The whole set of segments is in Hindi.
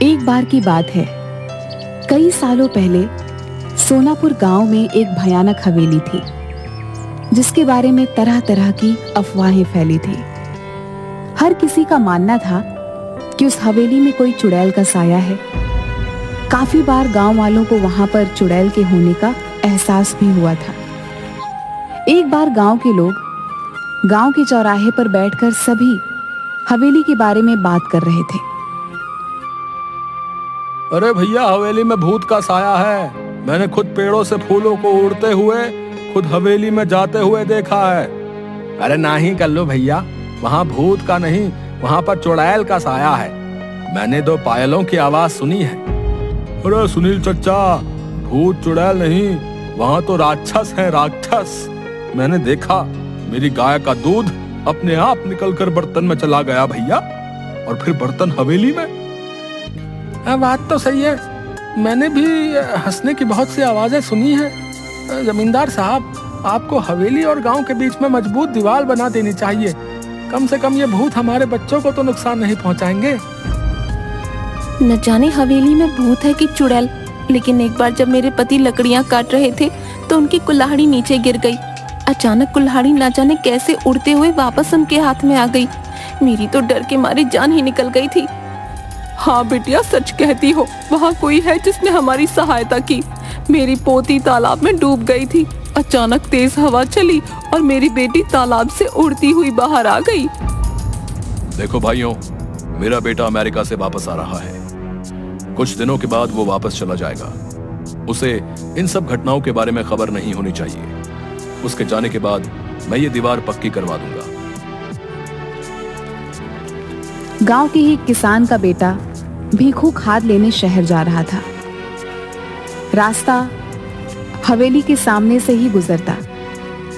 एक बार की बात है, कई सालों पहले सोनापुर गांव में एक भयानक हवेली थी, जिसके बारे में तरह तरह की अफवाहें फैली थी। हर किसी का मानना था कि उस हवेली में कोई चुड़ैल का साया है। काफी बार गांव वालों को वहां पर चुड़ैल के होने का एहसास भी हुआ था। एक बार गांव के लोग गांव के चौराहे पर बैठकर सभी हवेली के बारे में बात कर रहे थे। अरे भैया, हवेली में भूत का साया है। मैंने खुद पेड़ों से फूलों को उड़ते हुए खुद हवेली में जाते हुए देखा है। अरे नहीं कर लो भैया, वहाँ भूत का नहीं, वहाँ पर चुड़ैल का साया है। मैंने 2 पायलों की आवाज सुनी है। अरे सुनील चचा, भूत चुड़ैल नहीं, वहाँ तो राक्षस है, राक्षस। मैंने देखा, मेरी गाय का दूध अपने आप निकलकर बर्तन में चला गया भैया, और फिर बर्तन हवेली में। बात तो सही है, मैंने भी हंसने की बहुत सी आवाजें सुनी हैं। जमींदार साहब, आपको हवेली और गांव के बीच में मजबूत दीवार बना देनी चाहिए। कम से कम ये भूत हमारे बच्चों को तो नुकसान नहीं पहुंचाएंगे। न जाने हवेली में भूत है कि चुड़ैल, लेकिन एक बार जब मेरे पति लकड़ियां काट रहे थे तो उनकी कुल्हाड़ी नीचे गिर गई। अचानक कुल्हाड़ी न जाने कैसे उड़ते हुए वापस उनके हाथ में आ गई। मेरी तो डर के मारे जान ही निकल गई थी। हाँ बिटिया, सच कहती हो, वहाँ कोई है जिसने हमारी सहायता की। मेरी पोती तालाब में डूब गई थी। अचानक तेज हवा चली और मेरी बेटी तालाब से उड़ती हुई बाहर आ गई। देखो भाइयों, मेरा बेटा अमेरिका से वापस आ रहा है। कुछ दिनों के बाद वो वापस चला जाएगा। उसे इन सब घटनाओं के बारे में खबर नहीं होनी चाहिए। उसके जाने के बाद मैं ये दीवार पक्की करवा दूंगा। गांव के ही किसान का बेटा भीखू खाद लेने शहर जा रहा था। रास्ता हवेली के सामने से ही गुजरता।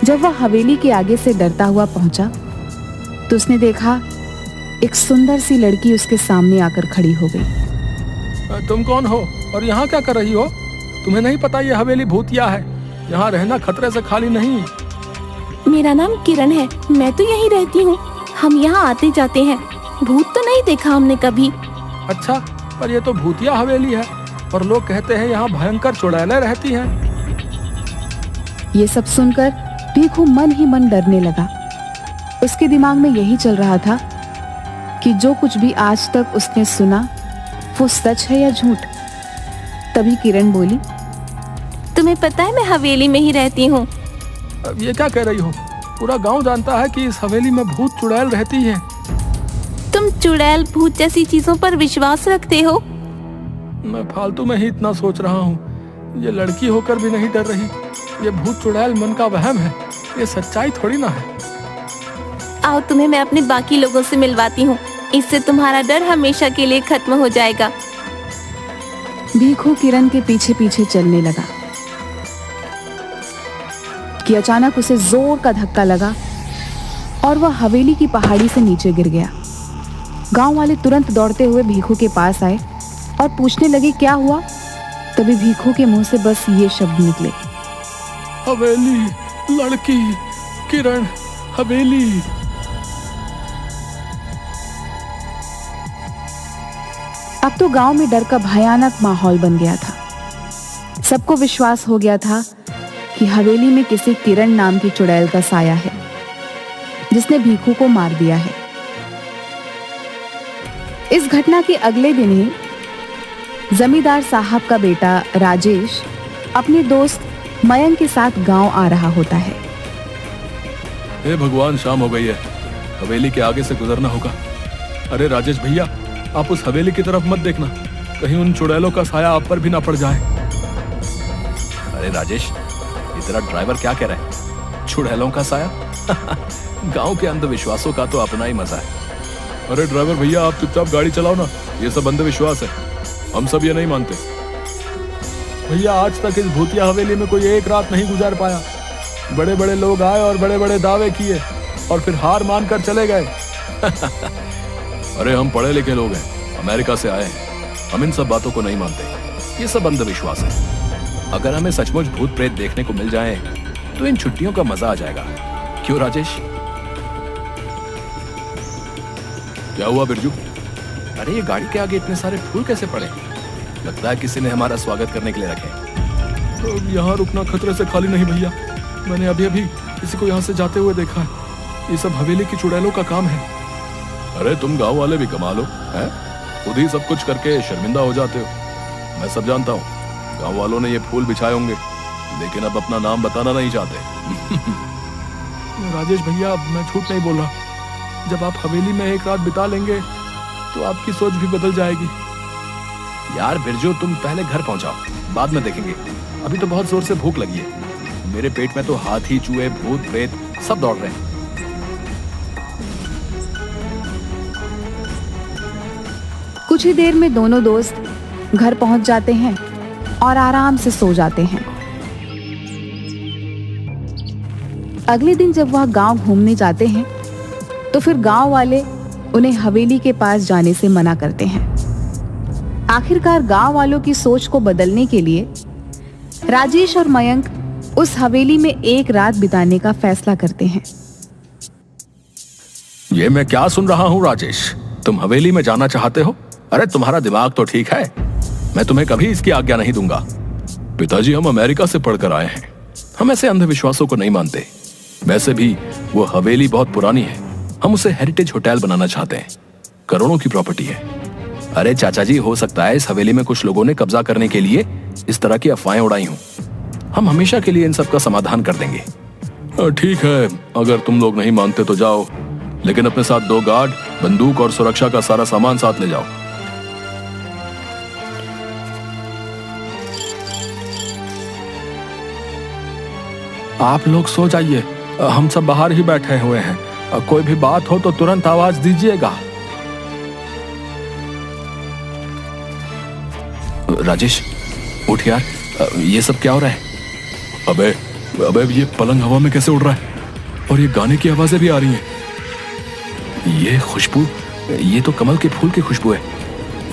जब वह हवेली के आगे से डरता हुआ पहुंचा तो उसने देखा एक सुंदर सी लड़की उसके सामने आकर खड़ी हो गई। तुम कौन हो और यहाँ क्या कर रही हो? तुम्हें नहीं पता ये हवेली भूतिया है, यहाँ रहना खतरे से खाली नहीं। मेरा नाम किरण है, मैं तो यहीं रहती हूँ। हम यहाँ आते जाते हैं, भूत तो नहीं देखा हमने कभी। अच्छा, पर ये तो भूतिया हवेली है और लोग कहते हैं यहाँ भयंकर चुड़ैलें रहती हैं। ये सब सुनकर भीखू मन ही मन डरने लगा। उसके दिमाग में यही चल रहा था कि जो कुछ भी आज तक उसने सुना वो सच है या झूठ। तभी किरण बोली, तुम्हें पता है मैं हवेली में ही रहती हूँ। अब ये क्या कह रही हो? पूरा गांव जानता है कि इस हवेली में भूत चुड़ैल रहती है। तुम चुड़ैल भूत जैसी चीजों पर विश्वास रखते हो? मैं फालतू में ही इतना सोच रहा हूँ। ये लड़की होकर भी नहीं डर रही। ये भूत चुड़ैल मन का वहम है, ये सच्चाई थोड़ी ना है। आओ, तुम्हें मैं अपने बाकी लोगों से मिलवाती हूँ, इससे तुम्हारा डर हमेशा के लिए खत्म हो जाएगा। भीखू किरण के पीछे पीछे चलने लगा कि अचानक उसे जोर का धक्का लगा और वह हवेली की पहाड़ी से नीचे गिर गया। गांव वाले तुरंत दौड़ते हुए भीखू के पास आए और पूछने लगे क्या हुआ। तभी भीखू के मुंह से बस ये शब्द निकले, हवेली, लड़की, किरण, हवेली। अब तो गांव में डर का भयानक माहौल बन गया था। सबको विश्वास हो गया था कि हवेली में किसी किरण नाम की चुड़ैल का साया है, जिसने भीखू को मार दिया है। इस घटना के अगले दिन ही जमींदार साहब का बेटा राजेश अपने दोस्त मयंक के साथ गांव आ रहा होता है। हे भगवान, शाम हो गई है, हवेली के आगे से गुजरना होगा। अरे राजेश भैया, आप उस हवेली की तरफ मत देखना, कहीं उन चुड़ैलों का साया आप पर भी ना पड़ जाए। अरे राजेश, ये तेरा ड्राइवर क्या कह रहा है? चुड़ैलों का साया? गांव के अंधविश्वासों का तो अपना ही मजा है। अरे ड्राइवर भैया, आप चुपचाप गाड़ी चलाओ ना, ये सब अंधविश्वास है, हम सब ये नहीं मानते। भैया, आज तक इस भूतिया हवेली में कोई एक रात नहीं गुजार पाया। बड़े बड़े लोग आए और बड़े बड़े दावे किए और फिर हार मानकर चले गए। अरे हम पढ़े लिखे लोग हैं, अमेरिका से आए हैं, हम इन सब बातों को नहीं मानते। ये सब अंधविश्वास है। अगर हमें सचमुच भूत प्रेत देखने को मिल जाए तो इन छुट्टियों का मजा आ जाएगा। क्यों राजेश? क्या हुआ बिरजू? अरे ये गाड़ी के आगे इतने सारे फूल कैसे पड़े? लगता है किसी ने हमारा स्वागत करने के लिए रखे। तो यहाँ रुकना खतरे से खाली नहीं भैया। मैंने अभी अभी किसी को यहाँ से जाते हुए देखा है। ये सब हवेली की चुड़ैलों का काम है। अरे तुम गांव वाले भी कमाल हो, हैं? खुद ही सब कुछ करके शर्मिंदा हो जाते हो। मैं सब जानता हूँ, गांव वालों ने ये फूल बिछाए होंगे, लेकिन अब अपना नाम बताना नहीं चाहते। राजेश भैया, मैं झूठ नहीं बोल रहा। जब आप हवेली में एक रात बिता लेंगे तो आपकी सोच भी बदल जाएगी। यार बिरजू, तुम पहले घर पहुंचाओ, बाद में देखेंगे। अभी तो बहुत जोर से भूख लगी है। मेरे पेट में तो हाथी, चूहे, भूत, प्रेत सब दौड़ रहे हैं। कुछ ही देर में दोनों दोस्त घर पहुंच जाते हैं और आराम से सो जाते हैं। अगले दिन जब वह गांव घूमने जाते हैं तो फिर गांव वाले उन्हें हवेली के पास जाने से मना करते हैं। आखिरकार गांव वालों की सोच को बदलने के लिए राजेश और मयंक उस हवेली में एक रात बिताने का फैसला करते हैं। ये मैं क्या सुन रहा हूँ राजेश? तुम हवेली में जाना चाहते हो? अरे तुम्हारा दिमाग तो ठीक है। मैं तुम्हें कभी इसकी आज्ञा नहीं दूंगा। पिताजी, हम अमेरिका से पढ़कर आए हैं। हम ऐसे अंधविश्वासों को नहीं मानते। वैसे भी वो हवेली बहुत पुरानी है। हम उसे हेरिटेज होटल बनाना चाहते हैं। करोड़ों की प्रॉपर्टी है। अरे चाचा जी, हो सकता है इस हवेली में कुछ लोगों ने कब्जा करने के लिए इस तरह की अफवाहें उड़ाई हों। हम हमेशा के लिए इन सब का समाधान कर देंगे। ठीक है, अगर तुम लोग नहीं मानते तो जाओ, लेकिन अपने साथ 2 गार्ड, बंदूक और सुरक्षा का सारा सामान साथ ले जाओ। आप लोग सो जाइए, हम सब बाहर ही बैठे हुए हैं। कोई भी बात हो तो तुरंत आवाज दीजिएगा। राजेश, उठ यार, ये सब क्या हो रहा है? अबे ये पलंग हवा में कैसे उड़ रहा है? और ये गाने की आवाजें भी आ रही हैं। ये खुशबू, ये तो कमल के फूल की खुशबू है।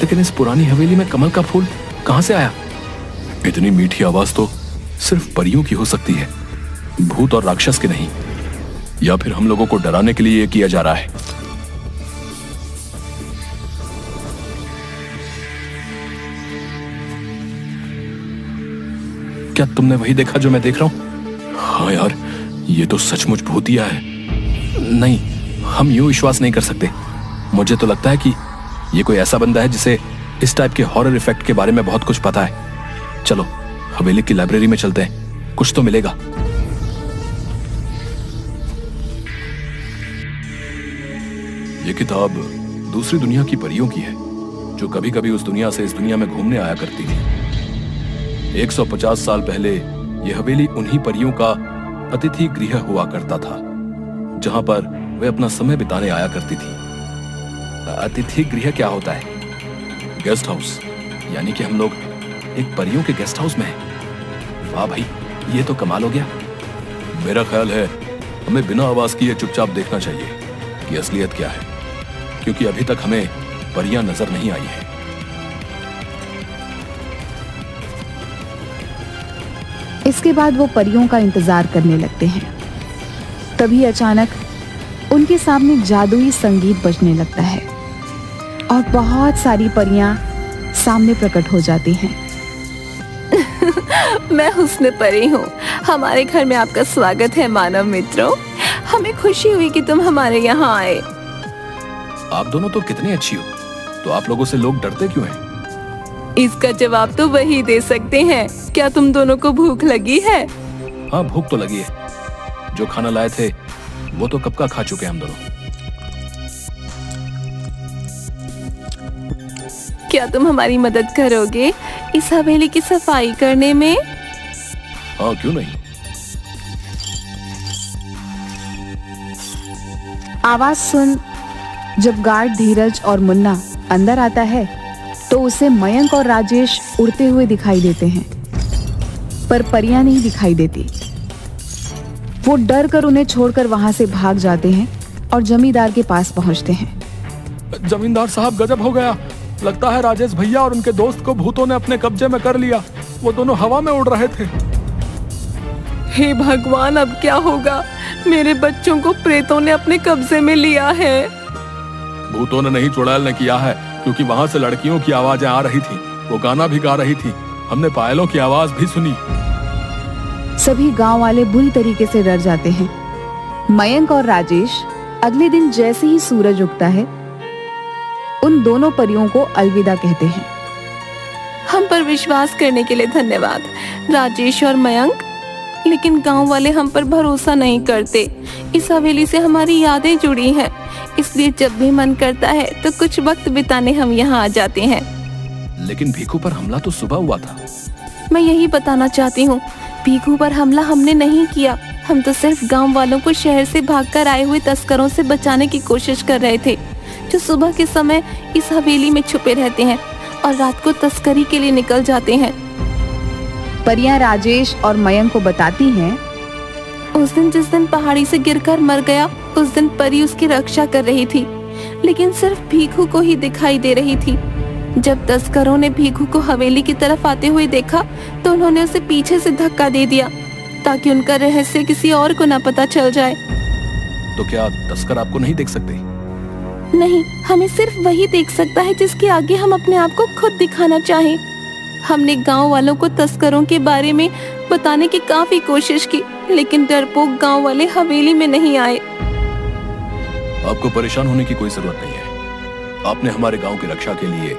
लेकिन इस पुरानी हवेली में कमल का फूल कहां से आया? इतनी मीठी आवाज तो सिर्फ परियों की हो सकती है, भूत और राक्षस की नहीं। या फिर हम लोगों को डराने के लिए ये किया जा रहा है। क्या तुमने वही देखा जो मैं देख रहा हूं? हाँ यार, ये तो सचमुच भूतिया है। नहीं, हम यूं विश्वास नहीं कर सकते। मुझे तो लगता है कि ये कोई ऐसा बंदा है जिसे इस टाइप के हॉरर इफेक्ट के बारे में बहुत कुछ पता है। चलो हवेली की लाइब्रेरी में चलते हैं, कुछ तो मिलेगा। ये किताब दूसरी दुनिया की परियों की है, जो कभी कभी उस दुनिया से इस दुनिया में घूमने आया करती थी। 150 साल पहले यह हवेली उन्हीं परियों का अतिथि गृह हुआ करता था, जहां पर वे अपना समय बिताने आया करती थी। अतिथि गृह क्या होता है? Guest house. यानी कि हम लोग एक परियों के गेस्ट हाउस में हैं। वाह भाई, ये तो कमाल हो गया। मेरा ख्याल है हमें बिना आवाज किए चुपचाप देखना चाहिए कि असलियत क्या है, क्योंकि अभी तक हमें परियां नजर नहीं आई हैं। इसके बाद वो परियों का इंतजार करने लगते हैं। तभी अचानक उनके सामने जादुई संगीत बजने लगता है और बहुत सारी परियां सामने प्रकट हो जाती हैं। मैं हुस्न परी हूँ। हमारे घर में आपका स्वागत है मानव मित्रों। हमें खुशी हुई कि तुम हमारे यहाँ आए। आप दोनों तो कितनी अच्छी हो, तो आप लोगों से लोग डरते क्यों हैं? इसका जवाब तो वही दे सकते हैं। क्या तुम दोनों को भूख लगी है? हाँ, भूख तो लगी है। जो खाना लाए थे वो तो कब का खा चुके हैं हम दोनों। क्या तुम हमारी मदद करोगे इस हवेली की सफाई करने में? हाँ, क्यों नहीं। आवाज सुन जब गार्ड धीरज और मुन्ना अंदर आता है तो उसे मयंक और राजेश उड़ते हुए दिखाई देते हैं, पर परियां नहीं दिखाई देती। वो डर कर उन्हें छोड़कर वहां से भाग जाते हैं और जमींदार के पास पहुंचते हैं। जमींदार साहब, गजब हो गया। लगता है राजेश भैया और उनके दोस्त को भूतों ने अपने कब्जे में कर लिया। वो दोनों हवा में उड़ रहे थे। हे भगवान, अब क्या होगा? मेरे बच्चों को प्रेतों ने अपने कब्जे में लिया है। भूतों ने नहीं, चुड़ैल ने किया है। क्योंकि वहां से लड़कियों की आवाजें आ रही थी, वो गाना भी गा रही थी, हमने पायलों की आवाज भी सुनी। सभी गांव वाले बुरी तरीके से डर जाते हैं। मयंक और राजेश अगले दिन जैसे ही सूरज उगता है, उन दोनों परियों को अलविदा कहते हैं। हम पर विश्वास करने के लिए धन्यवाद राजेश और मयंक, लेकिन गांव वाले हम पर भरोसा नहीं करते। इस हवेली से हमारी यादें जुड़ी हैं, इसलिए जब भी मन करता है तो कुछ वक्त बिताने हम यहाँ आ जाते हैं। लेकिन भीखू पर हमला तो सुबह हुआ था। मैं यही बताना चाहती हूँ, भीखू पर हमला हमने नहीं किया। हम तो सिर्फ गांव वालों को शहर से भागकर आए हुए तस्करों से बचाने की कोशिश कर रहे थे, जो सुबह के समय इस हवेली में छुपे रहते हैं और रात को तस्करी के लिए निकल जाते हैं। परियां राजेश और मयंक को बताती हैं, उस दिन जिस दिन पहाड़ी से गिरकर मर गया, उस दिन परी उसकी रक्षा कर रही थी, लेकिन सिर्फ भीखू को ही दिखाई दे रही थी। जब तस्करों ने भीखू को हवेली की तरफ आते हुए देखा तो उन्होंने उसे पीछे से धक्का दे दिया ताकि उनका रहस्य किसी और को न पता चल जाए। तो क्या तस्कर आपको नहीं देख सकते? नहीं, हमें सिर्फ वही देख सकता है जिसके आगे हम अपने आप को खुद दिखाना चाहें। हमने गांव वालों को तस्करों के बारे में बताने की काफी कोशिश की, लेकिन डरपोक गांव वाले हवेली में नहीं आए। आपको परेशान होने की कोई जरूरत नहीं है। आपने हमारे गांव की रक्षा के लिए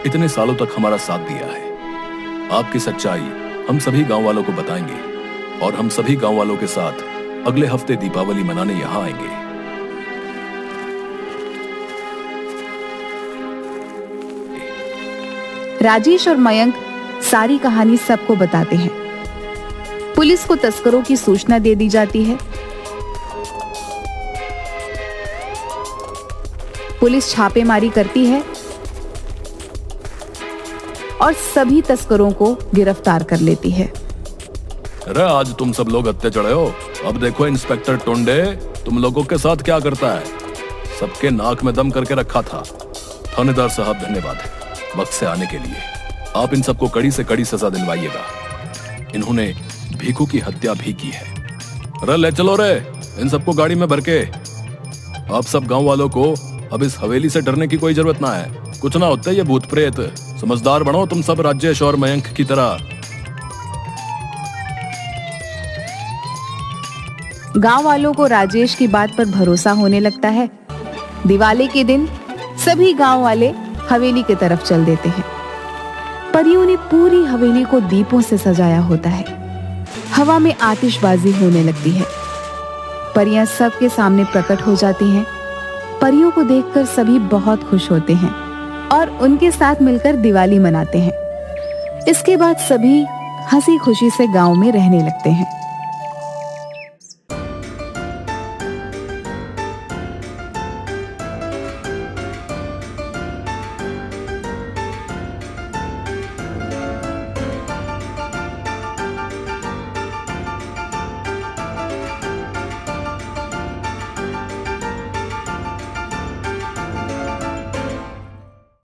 इतने सालों तक हमारा साथ दिया है। आपकी सच्चाई हम सभी गांव वालों को बताएंगे और हम सभी गांव वालों के साथ अगले हफ्ते दीपावली मनाने यहाँ आएंगे। राजेश और मयंक सारी कहानी सबको बताते हैं। पुलिस को तस्करों की सूचना दे दी जाती है। पुलिस छापेमारी करती है और सभी तस्करों को गिरफ्तार कर लेती है। अरे आज तुम सब लोग हत्या चढ़े हो। अब देखो इंस्पेक्टर टोंडे तुम लोगों के साथ क्या करता है। सबके नाक में दम करके रखा था। थानेदार साहब धन्यवाद वक्त से आने के लिए। आप इन सबको कड़ी से कड़ी सजा दिलवाइएगा। इन्होंने भीखू की हत्या भी की है। अरे ले चलो रे इन सबको गाड़ी में भर के। आप सब गांव वालों को अब इस हवेली से डरने की कोई जरूरत ना है। कुछ ना होते ये भूत प्रेत। समझदार बनो तुम सब राजेश और मयंक की तरह। गांव वालों को राजेश की बात पर भरोसा होने लगता है। दिवाली के दिन सभी गांव वाले हवेली की तरफ चल देते हैं। परियों ने पूरी हवेली को दीपों से सजाया होता है। हवा में आतिशबाजी होने लगती है। परियां सबके सामने प्रकट हो जाती हैं। परियों को देखकर सभी बहुत खुश होते हैं और उनके साथ मिलकर दिवाली मनाते हैं। इसके बाद सभी हंसी खुशी से गांव में रहने लगते हैं।